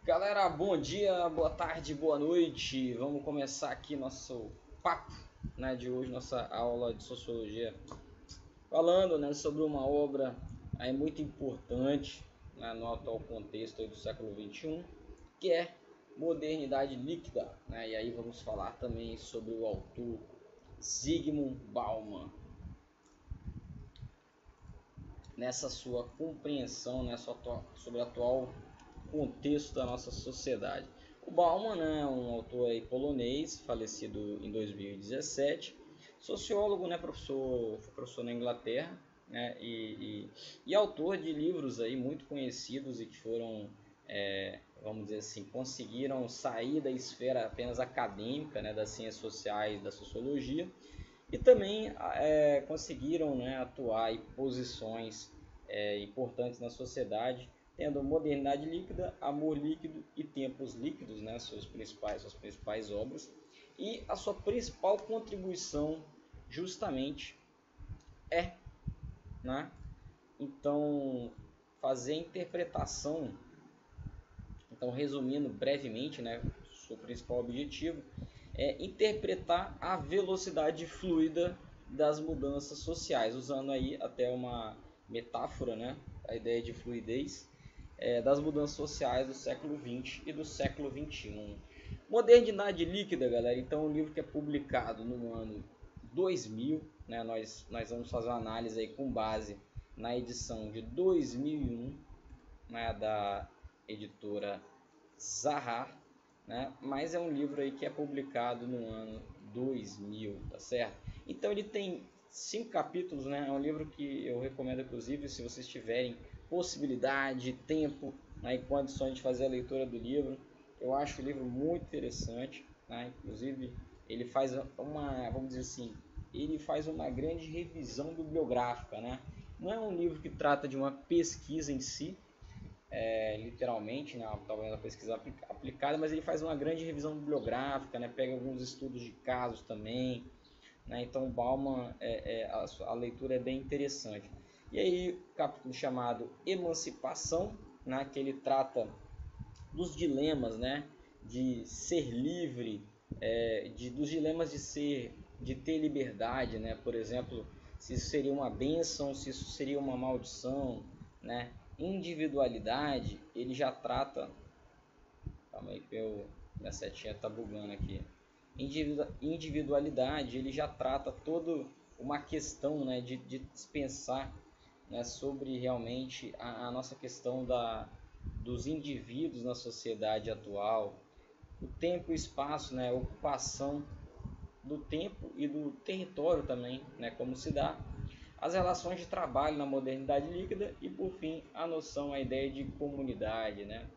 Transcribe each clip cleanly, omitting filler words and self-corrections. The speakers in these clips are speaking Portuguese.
Galera, bom dia, boa tarde, boa noite. Vamos começar aqui nosso papo, né, de hoje, nossa aula de sociologia, falando, né, sobre uma obra aí muito importante, né, no atual contexto aí do século XXI, que é Modernidade Líquida, né? E aí vamos falar também sobre o autor Zygmunt Bauman, nessa sua compreensão, né, sobre o atual contexto da nossa sociedade. O Bauman, né, é um autor aí polonês, falecido em 2017, sociólogo, né, professor na Inglaterra, né, e autor de livros aí muito conhecidos e que foram, vamos dizer assim, conseguiram sair da esfera apenas acadêmica, né, das ciências sociais, da sociologia, e também conseguiram, né, atuar em posições importantes na sociedade, tendo Modernidade Líquida, Amor Líquido e Tempos Líquidos, né, suas principais obras, e a sua principal contribuição justamente é, né, então, fazer a interpretação. Então, resumindo brevemente, né, seu principal objetivo é interpretar a velocidade fluida das mudanças sociais, usando aí até uma metáfora, né, a ideia de fluidez das mudanças sociais do século XX e do século XXI. Modernidade Líquida, galera, então é um livro que é publicado no ano 2000, né, nós vamos fazer uma análise aí com base na edição de 2001, né, da editora Zahar, né? Mas é um livro aí que é publicado no ano 2000, tá certo? Então ele tem 5 capítulos, né? É um livro que eu recomendo, inclusive, se vocês tiverem possibilidade, tempo, né, e condições de fazer a leitura do livro. Eu acho o livro muito interessante, né? Inclusive ele faz uma, vamos dizer assim, ele faz uma grande revisão bibliográfica, né? Não é um livro que trata de uma pesquisa em si, literalmente, né, talvez uma pesquisa aplicada, mas ele faz uma grande revisão bibliográfica, né, pega alguns estudos de casos também, né, então o Bauman, a leitura é bem interessante. E aí o capítulo chamado Emancipação, né, que ele trata dos dilemas, né, de ser livre, dos dilemas de ter liberdade, né, por exemplo, se isso seria uma bênção, se isso seria uma maldição, né. Individualidade, ele já trata, calma aí que minha setinha está bugando aqui. Individualidade, ele já trata toda uma questão, né, de pensar, né, sobre realmente a nossa questão dos indivíduos na sociedade atual, o tempo e espaço, né, a ocupação do tempo e do território também, né, como se dá, as relações de trabalho na modernidade líquida e, por fim, a noção, a ideia de comunidade, né?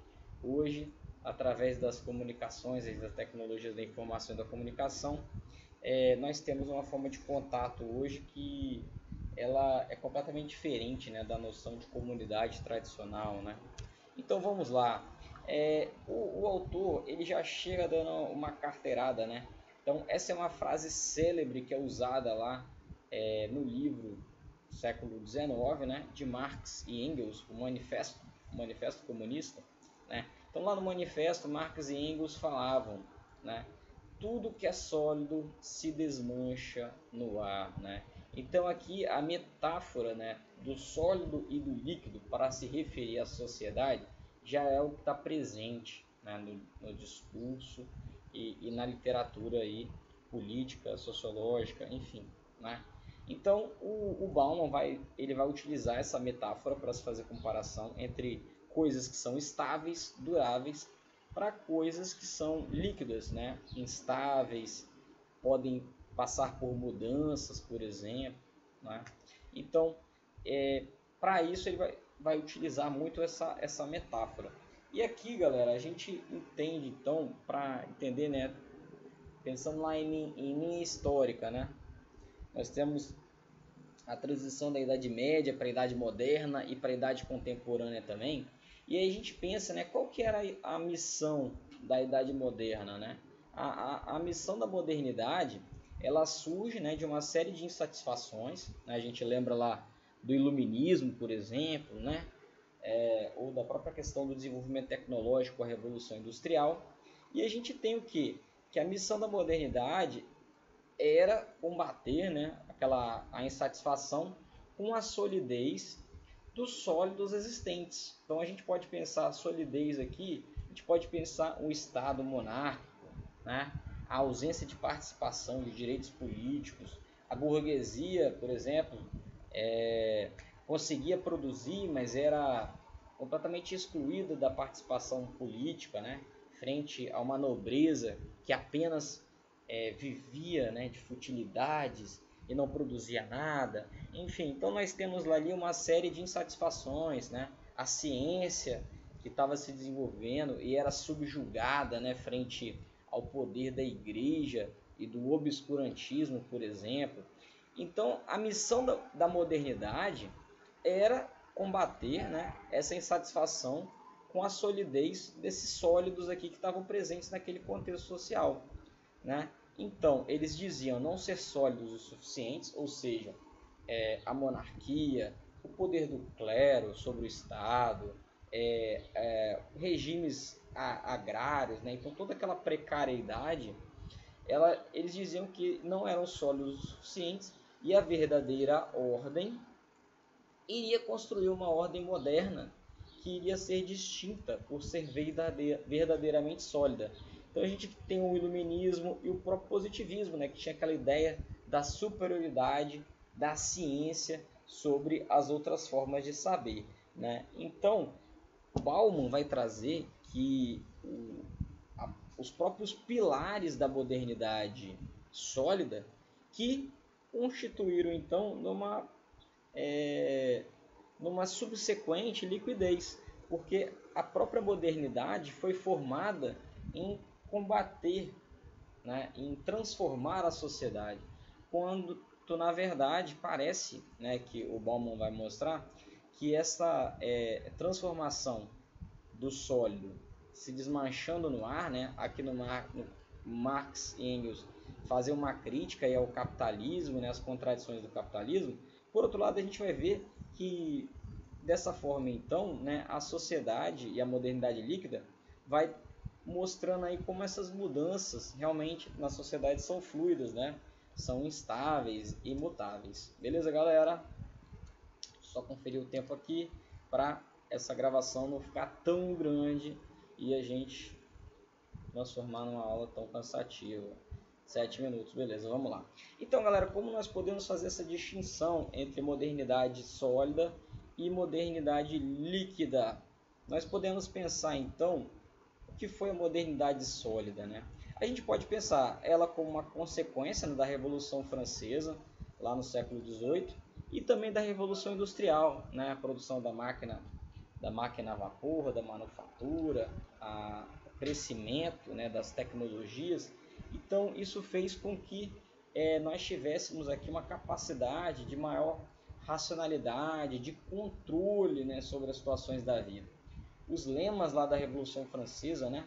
Hoje, através das comunicações, das tecnologias da informação e da comunicação, nós temos uma forma de contato hoje que ela é completamente diferente, né, da noção de comunidade tradicional, né? Então vamos lá. O autor ele já chega dando uma carteirada, né? Então essa é uma frase célebre que é usada lá no livro século XIX, né, de Marx e Engels, o manifesto comunista, né? Então lá no manifesto Marx e Engels falavam, né, tudo que é sólido se desmancha no ar, né? Então aqui a metáfora, né, do sólido e do líquido para se referir à sociedade já é o que está presente, né, no discurso e na literatura aí, política, sociológica, enfim, né? Então o Bauman vai utilizar essa metáfora para se fazer comparação entre coisas que são estáveis, duráveis, para coisas que são líquidas, né, instáveis, podem passar por mudanças, por exemplo, né? Então, para isso ele vai utilizar muito essa metáfora. E aqui, galera, a gente entende, então, para entender, né, pensando lá em linha histórica, né, nós temos a transição da Idade Média para a Idade Moderna e para a Idade Contemporânea também. E aí a gente pensa, né, qual que era a missão da Idade Moderna, né? A missão da modernidade, ela surge, né, de uma série de insatisfações, né? A gente lembra lá do Iluminismo, por exemplo, né? Ou da própria questão do desenvolvimento tecnológico, a Revolução Industrial. E a gente tem o quê? Que a missão da modernidade era combater, né, a insatisfação com a solidez dos sólidos existentes. Então a gente pode pensar a solidez aqui, a gente pode pensar um Estado monárquico, né, a ausência de participação de direitos políticos, a burguesia, por exemplo, conseguia produzir, mas era completamente excluída da participação política, né, frente a uma nobreza que apenas vivia, né, de futilidades e não produzia nada. Enfim, então nós temos lá ali uma série de insatisfações, né? A ciência que estava se desenvolvendo e era subjugada, né, frente ao poder da igreja e do obscurantismo, por exemplo. Então a missão da modernidade era combater, né, essa insatisfação com a solidez desses sólidos aqui que estavam presentes naquele contexto social, né? Então, eles diziam não ser sólidos o suficientes, ou seja, a monarquia, o poder do clero sobre o Estado, regimes agrários, né? Então toda aquela precariedade, eles diziam que não eram sólidos o suficientes e a verdadeira ordem iria construir uma ordem moderna que iria ser distinta por ser verdadeiramente sólida. Então a gente tem o iluminismo e o próprio positivismo, né, que tinha aquela ideia da superioridade da ciência sobre as outras formas de saber, né? Então, Bauman vai trazer que os próprios pilares da modernidade sólida que constituíram então numa subsequente liquidez, porque a própria modernidade foi formada em combater, né, em transformar a sociedade, quando na verdade parece, né, que o Bauman vai mostrar que essa transformação do sólido se desmanchando no ar, né, aqui no Marx e Engels fazer uma crítica aí ao capitalismo, né, as contradições do capitalismo. Por outro lado, a gente vai ver que dessa forma então, né, a sociedade e a modernidade líquida vai mostrando aí como essas mudanças realmente na sociedade são fluidas, né? São instáveis e imutáveis. Beleza, galera? Só conferir o tempo aqui para essa gravação não ficar tão grande e a gente transformar numa aula tão cansativa. 7 minutos, beleza, vamos lá. Então, galera, como nós podemos fazer essa distinção entre modernidade sólida e modernidade líquida? Nós podemos pensar, então, o que foi a modernidade sólida, né? A gente pode pensar ela como uma consequência, né, da Revolução Francesa, lá no século XVIII, e também da Revolução Industrial, né? A produção da máquina a vapor, da manufatura, o crescimento, né, das tecnologias. Então, isso fez com que nós tivéssemos aqui uma capacidade de maior racionalidade, de controle, né, sobre as situações da vida. Os lemas lá da Revolução Francesa, né,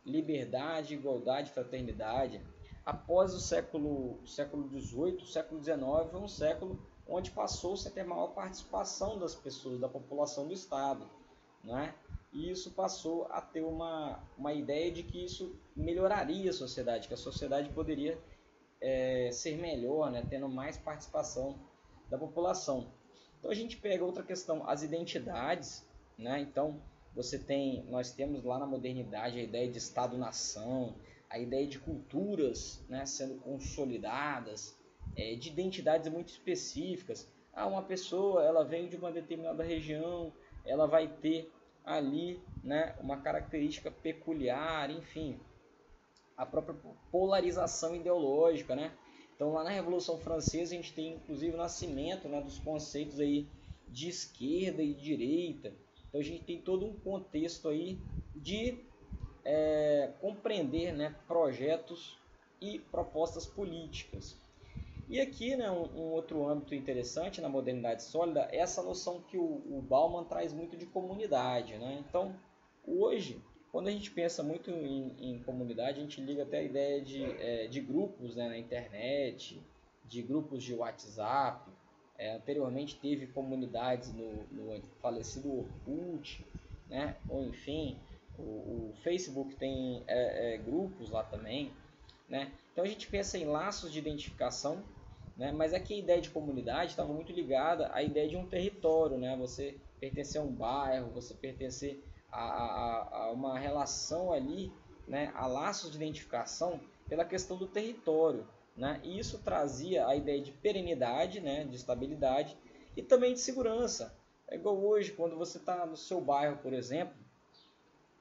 liberdade, igualdade, fraternidade. Após o século XVIII, o século XIX foi um século onde passou-se a ter maior participação das pessoas, da população do Estado, né? E isso passou a ter uma ideia de que isso melhoraria a sociedade, que a sociedade poderia ser melhor, né, tendo mais participação da população. Então a gente pega outra questão, as identidades, né? Então nós temos lá na modernidade a ideia de Estado-nação, a ideia de culturas, né, sendo consolidadas, de identidades muito específicas. Uma pessoa ela vem de uma determinada região, ela vai ter ali, né, uma característica peculiar, enfim, a própria polarização ideológica, né? Então lá na Revolução Francesa a gente tem inclusive o nascimento, né, dos conceitos aí de esquerda e direita. Então a gente tem todo um contexto aí de compreender, né, projetos e propostas políticas. E aqui, né, um outro âmbito interessante na modernidade sólida é essa noção que o Bauman traz muito de comunidade, né? Então, hoje, quando a gente pensa muito em comunidade, a gente liga até a ideia de grupos, né, na internet, de grupos de WhatsApp. Anteriormente teve comunidades no falecido Orkut. né? Ou enfim, o Facebook tem grupos lá também, né? Então a gente pensa em laços de identificação, né? Mas aqui a ideia de comunidade estava muito ligada à ideia de um território, né? Você pertencer a um bairro, você pertencer a uma relação ali, né? A laços de identificação pela questão do território, né? E isso trazia a ideia de perenidade, né? De estabilidade e também de segurança. É igual hoje, quando você está no seu bairro, por exemplo,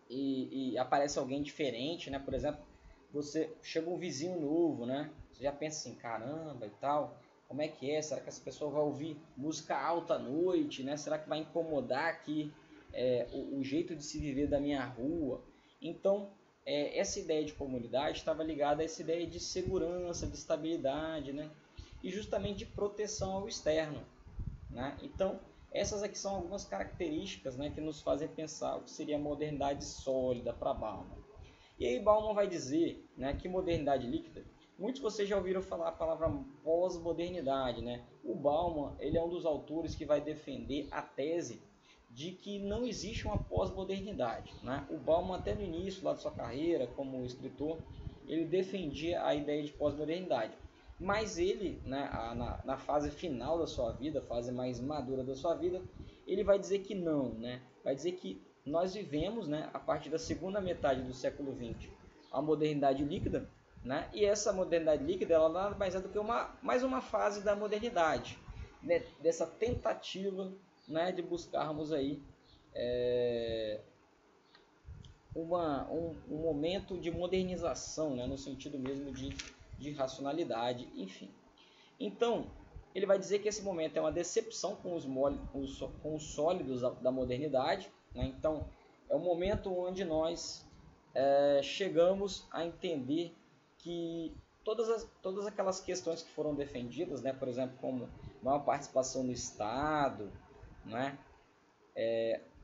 e aparece alguém diferente, né? Por exemplo, você chega um vizinho novo, né? Você já pensa assim, caramba e tal, como é que é? Será que essa pessoa vai ouvir música alta à noite, né? Será que vai incomodar aqui o jeito de se viver da minha rua? Então, essa ideia de comunidade estava ligada a essa ideia de segurança, de estabilidade, né? E justamente de proteção ao externo, né? Então, essas aqui são algumas características, né, que nos fazem pensar o que seria a modernidade sólida para Bauman. E aí Bauman vai dizer, né, que modernidade líquida, muitos de vocês já ouviram falar a palavra pós-modernidade, né? O Bauman, ele é um dos autores que vai defender a tese de que não existe uma pós-modernidade, né? O Bauman, até no início lá de sua carreira como escritor, ele defendia a ideia de pós-modernidade. Mas ele, né, na fase final da sua vida, fase mais madura da sua vida, ele vai dizer que não, né? Vai dizer que nós vivemos, né, a partir da segunda metade do século XX, a modernidade líquida, né? E essa modernidade líquida, ela nada mais é do que mais uma fase da modernidade, né? Dessa tentativa, né, de buscarmos aí um momento de modernização, né, no sentido mesmo de racionalidade, enfim. Então, ele vai dizer que esse momento é uma decepção com os sólidos da modernidade, né? Então, é um momento onde nós chegamos a entender que todas aquelas questões que foram defendidas, né? Por exemplo, como maior participação no Estado, né?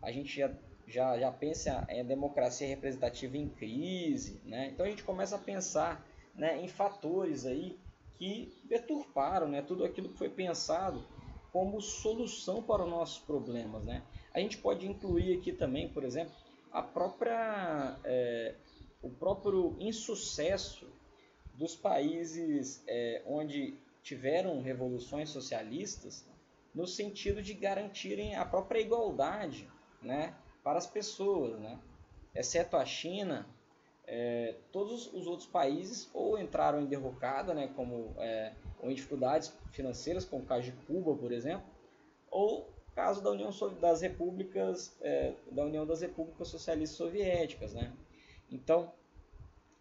A gente já pensa em democracia representativa em crise, né? Então a gente começa a pensar, né, em fatores aí que deturparam, né, tudo aquilo que foi pensado como solução para os nossos problemas, né? A gente pode incluir aqui também, por exemplo, o próprio insucesso dos países onde tiveram revoluções socialistas no sentido de garantirem a própria igualdade, né, para as pessoas, né? Exceto a China, todos os outros países ou entraram em derrocada, né, como ou em dificuldades financeiras, como o caso de Cuba, por exemplo, ou caso da União das Repúblicas Socialistas Soviéticas, né? Então,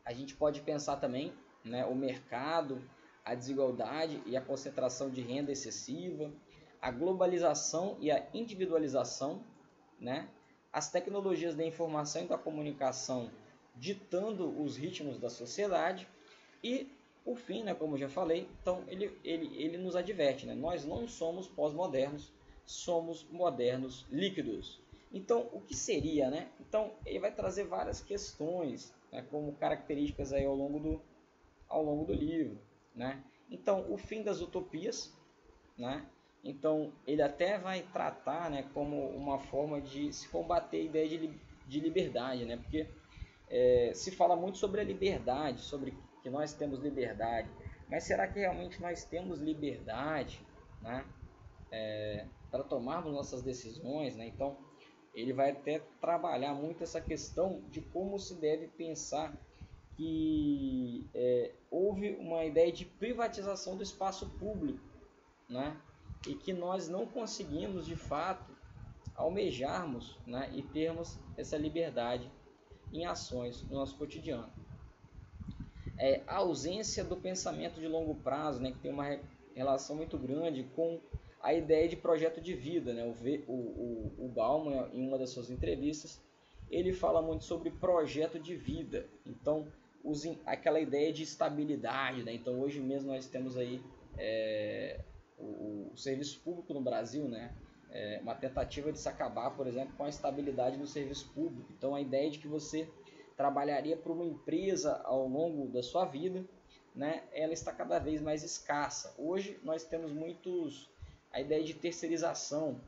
a gente pode pensar também, né, o mercado, a desigualdade e a concentração de renda excessiva, a globalização e a individualização, né? As tecnologias da informação e da comunicação ditando os ritmos da sociedade e, por fim, né, como eu já falei, então ele nos adverte, né? Nós não somos pós-modernos, somos modernos líquidos. Então, o que seria, né? Então, ele vai trazer várias questões, né, como características aí ao longo do livro, né? Então, o fim das utopias, né? Então, ele até vai tratar, né, como uma forma de se combater a ideia de liberdade, né? Porque se fala muito sobre a liberdade, sobre que nós temos liberdade, mas será que realmente nós temos liberdade, né, para tomarmos nossas decisões, né? Então, ele vai até trabalhar muito essa questão de como se deve pensar que houve uma ideia de privatização do espaço público, né? E que nós não conseguimos de fato almejarmos, né, e termos essa liberdade em ações no nosso cotidiano. A ausência do pensamento de longo prazo, né, que tem uma relação muito grande com a ideia de projeto de vida, né? O Bauman, em uma das suas entrevistas, ele fala muito sobre projeto de vida. Então, aquela ideia de estabilidade, né? Então, hoje mesmo nós temos aí o serviço público no Brasil, né? Uma tentativa de se acabar, por exemplo, com a estabilidade do serviço público. Então, a ideia de que você trabalharia para uma empresa ao longo da sua vida, né? Ela está cada vez mais escassa. Hoje nós temos a ideia de terceirização,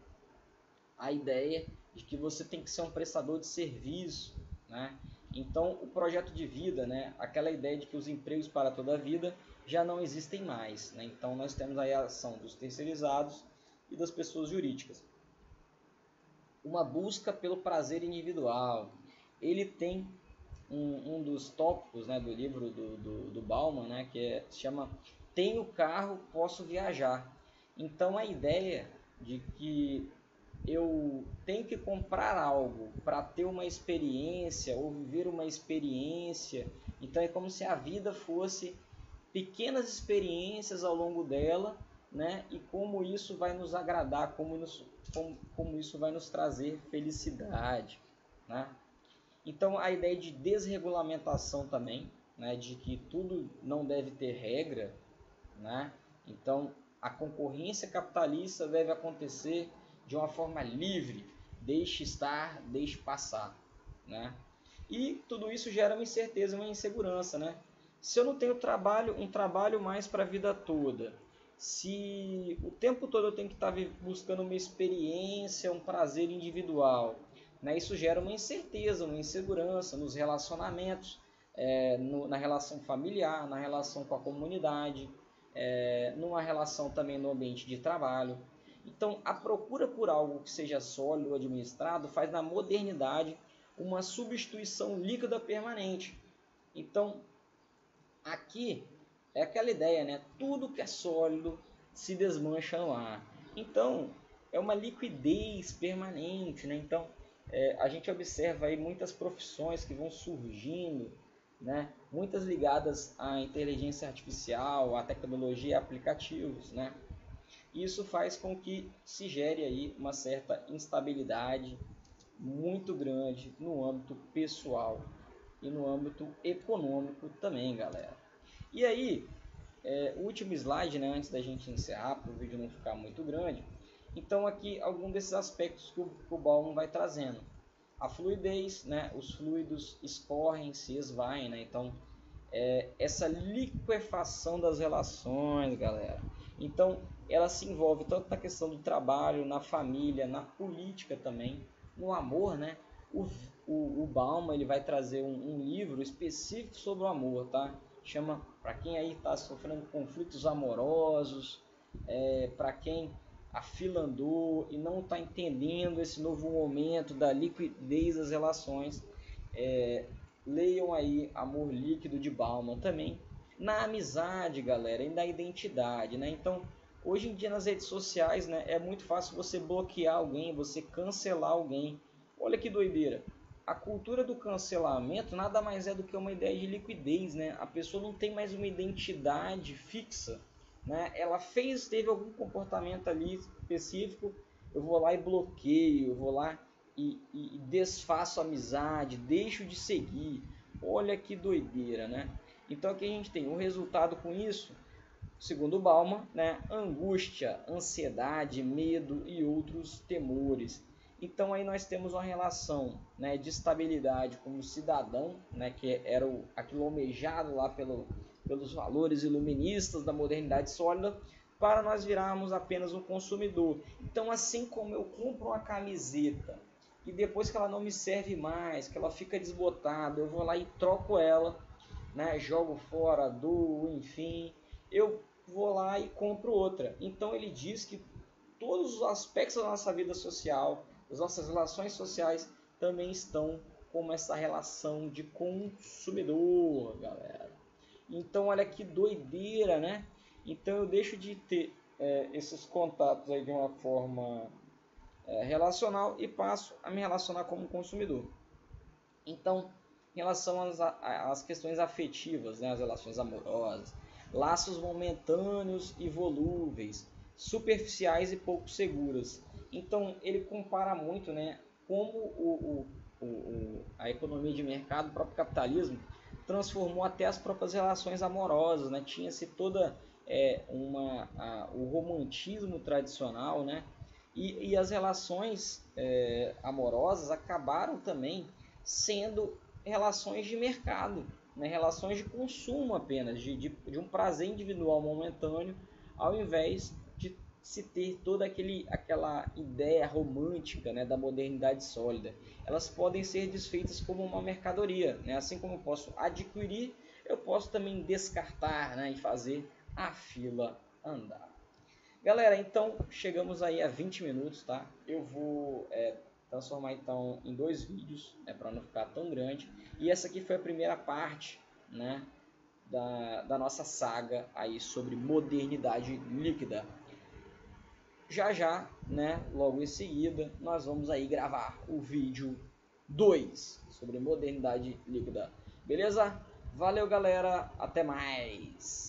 a ideia de que você tem que ser um prestador de serviço, né? Então, o projeto de vida, né, aquela ideia de que os empregos para toda a vida já não existem mais, né? Então, nós temos aí a ação dos terceirizados e das pessoas jurídicas. Uma busca pelo prazer individual. Ele tem um dos tópicos, né, do livro do Bauman, né, que se chama Tenho carro, posso viajar. Então, a ideia de que eu tenho que comprar algo para ter uma experiência ou viver uma experiência. Então é como se a vida fosse pequenas experiências ao longo dela, né? E como isso vai nos agradar, como isso vai nos trazer felicidade, né? Então a ideia de desregulamentação também, né? De que tudo não deve ter regra, né? Então a concorrência capitalista deve acontecer de uma forma livre, deixe estar, deixe passar, né? E tudo isso gera uma incerteza, uma insegurança, né? Se eu não tenho um trabalho mais para a vida toda, se o tempo todo eu tenho que estar buscando uma experiência, um prazer individual, né? Isso gera uma incerteza, uma insegurança nos relacionamentos, na relação familiar, na relação com a comunidade, numa relação também no ambiente de trabalho. Então, a procura por algo que seja sólido, administrado, faz na modernidade uma substituição líquida permanente. Então, aqui é aquela ideia, né? Tudo que é sólido se desmancha no ar. Então, é uma liquidez permanente, né? Então, a gente observa aí muitas profissões que vão surgindo, né? Muitas ligadas à inteligência artificial, à tecnologia e aplicativos, né? Isso faz com que se gere aí uma certa instabilidade muito grande no âmbito pessoal e no âmbito econômico também, galera. E aí, o último slide, né, antes da gente encerrar, para o vídeo não ficar muito grande. Então aqui alguns desses aspectos que o Bauman vai trazendo. A fluidez, né, os fluidos escorrem, se esvaem, né, então essa liquefação das relações, galera. Então, ela se envolve tanto na questão do trabalho, na família, na política também, no amor, né? O Bauman, ele vai trazer um livro específico sobre o amor, tá? Chama, para quem aí está sofrendo conflitos amorosos, para quem afilandou e não está entendendo esse novo momento da liquidez das relações, leiam aí Amor Líquido de Bauman também. Na amizade, galera, e na identidade, né? Então, hoje em dia nas redes sociais, né, é muito fácil você bloquear alguém, você cancelar alguém. Olha que doideira. A cultura do cancelamento nada mais é do que uma ideia de liquidez, né? A pessoa não tem mais uma identidade fixa, né? Ela teve algum comportamento ali específico, eu vou lá e bloqueio, eu vou lá e desfaço a amizade, deixo de seguir. Olha que doideira, né? Então aqui a gente tem um resultado com isso, segundo Bauman, né? Angústia, ansiedade, medo e outros temores. Então aí nós temos uma relação, né, de estabilidade como cidadão, né, que era aquilo almejado lá pelos valores iluministas da modernidade sólida, para nós virarmos apenas um consumidor. Então assim como eu compro uma camiseta e depois que ela não me serve mais, que ela fica desbotada, eu vou lá e troco ela, né, jogo fora, dou, enfim, eu vou lá e compro outra. Então ele diz que todos os aspectos da nossa vida social, as nossas relações sociais também estão como essa relação de consumidor, galera. Então olha que doideira, né? Então eu deixo de ter esses contatos aí de uma forma relacional e passo a me relacionar como consumidor. Então, em relação às questões afetivas, né, as relações amorosas, laços momentâneos e volúveis, superficiais e pouco seguras. Então, ele compara muito, né, como a economia de mercado, o próprio capitalismo, transformou até as próprias relações amorosas, né? Tinha-se toda o romantismo tradicional, né? E as relações amorosas acabaram também sendo relações de mercado, né? Relações de consumo apenas, de um prazer individual momentâneo, ao invés de se ter toda aquela ideia romântica, né, da modernidade sólida. Elas podem ser desfeitas como uma mercadoria, né? Assim como eu posso adquirir, eu posso também descartar, né, e fazer a fila andar. Galera, então chegamos aí a 20 minutos, tá? Eu vou transformar então em 2 vídeos, né, para não ficar tão grande. E essa aqui foi a primeira parte, né, da nossa saga aí sobre modernidade líquida. Já, né, logo em seguida, nós vamos aí gravar o vídeo 2 sobre modernidade líquida. Beleza? Valeu, galera. Até mais.